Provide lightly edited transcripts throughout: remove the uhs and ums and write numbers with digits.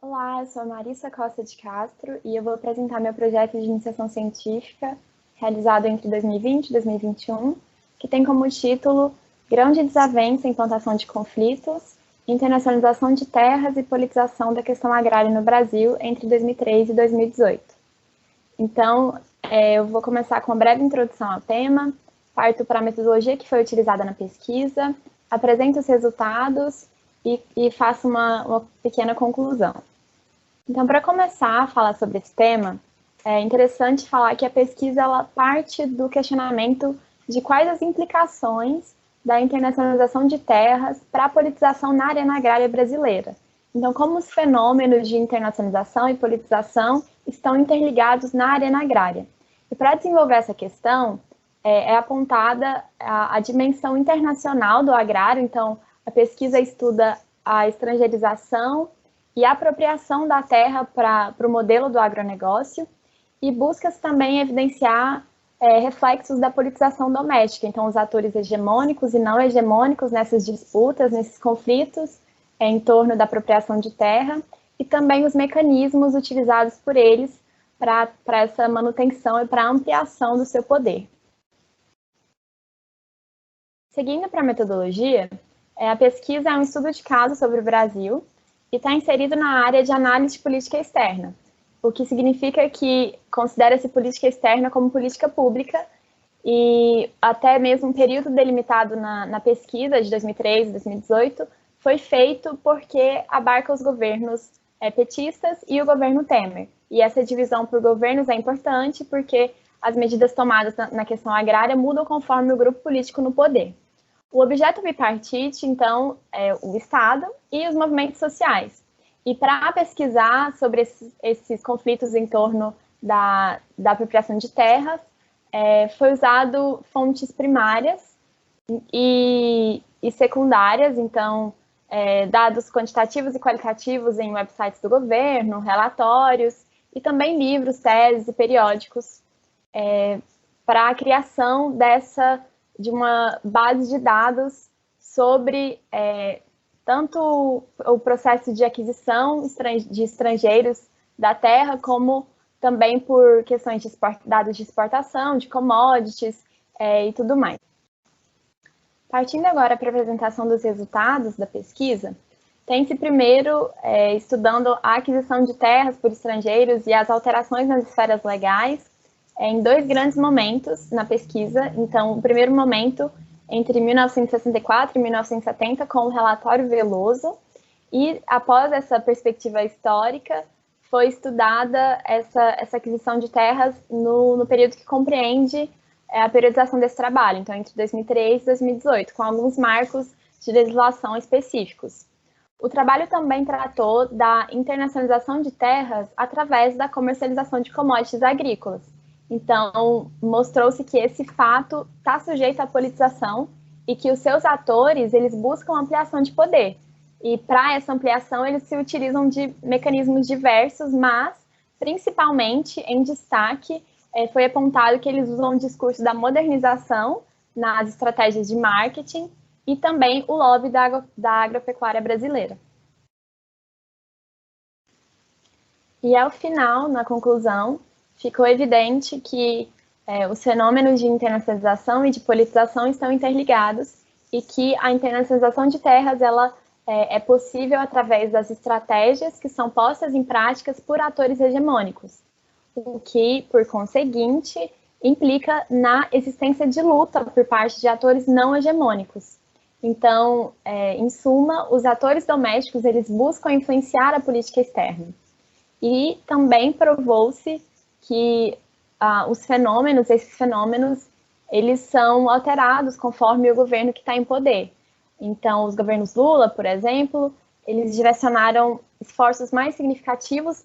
Olá, eu sou a Marissa Costa de Castro e eu vou apresentar meu projeto de iniciação científica realizado entre 2020 e 2021, que tem como título Grão de Desavença em Plantação de Conflitos, Internacionalização de Terras e Politização da Questão Agrária no Brasil entre 2003 e 2018. Então, eu vou começar com uma breve introdução ao tema, parto para a metodologia que foi utilizada na pesquisa, apresento os resultados e faço uma pequena conclusão. Então, para começar a falar sobre esse tema, é interessante falar que a pesquisa ela parte do questionamento de quais as implicações da internacionalização de terras para a politização na arena agrária brasileira. Então, como os fenômenos de internacionalização e politização estão interligados na arena agrária. E para desenvolver essa questão, é apontada a dimensão internacional do agrário, então a pesquisa estuda a estrangeirização e a apropriação da terra para o modelo do agronegócio e busca-se também evidenciar reflexos da politização doméstica, então os atores hegemônicos e não hegemônicos nessas disputas, nesses conflitos em torno da apropriação de terra e também os mecanismos utilizados por eles para essa manutenção e para a ampliação do seu poder. Seguindo para a metodologia, a pesquisa é um estudo de caso sobre o Brasil e está inserido na área de análise de política externa, o que significa que considera-se política externa como política pública e até mesmo um período delimitado na pesquisa de 2013 e 2018 foi feito porque abarca os governos petistas e o governo Temer. E essa divisão por governos é importante porque as medidas tomadas na questão agrária mudam conforme o grupo político no poder. O objeto bipartite, então, é o Estado e os movimentos sociais. E para pesquisar sobre esses conflitos em torno da apropriação de terras, foi usado fontes primárias e secundárias, então, dados quantitativos e qualitativos em websites do governo, relatórios, e também livros, teses e periódicos, para a criação de uma base de dados sobre tanto o processo de aquisição de estrangeiros da terra, como também por questões de dados de exportação, de commodities e tudo mais. Partindo agora para a apresentação dos resultados da pesquisa, tem-se primeiro estudando a aquisição de terras por estrangeiros e as alterações nas esferas legais, em dois grandes momentos na pesquisa. Então, o primeiro momento, entre 1964 e 1970, com o relatório Veloso, e após essa perspectiva histórica, foi estudada essa aquisição de terras no período que compreende a periodização desse trabalho, então entre 2003 e 2018, com alguns marcos de legislação específicos. O trabalho também tratou da internacionalização de terras através da comercialização de commodities agrícolas. Então, mostrou-se que esse fato está sujeito à politização e que os seus atores, eles buscam ampliação de poder. E para essa ampliação, eles se utilizam de mecanismos diversos, mas, principalmente, em destaque, foi apontado que eles usam o discurso da modernização nas estratégias de marketing e também o lobby da agropecuária brasileira. E ao final, na conclusão, ficou evidente que os fenômenos de internacionalização e de politização estão interligados e que a internacionalização de terras ela é possível através das estratégias que são postas em práticas por atores hegemônicos, o que, por conseguinte, implica na existência de luta por parte de atores não hegemônicos. Então, em suma, os atores domésticos eles buscam influenciar a política externa. E também provou-se que esses fenômenos, eles são alterados conforme o governo que está em poder. Então, os governos Lula, por exemplo, eles direcionaram esforços mais significativos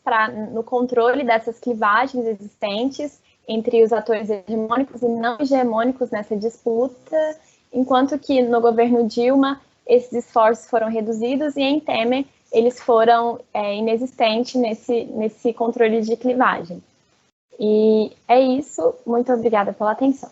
no controle dessas clivagens existentes entre os atores hegemônicos e não hegemônicos nessa disputa, enquanto que no governo Dilma, esses esforços foram reduzidos e em Temer, eles foram inexistentes nesse controle de clivagem. E é isso. Muito obrigada pela atenção.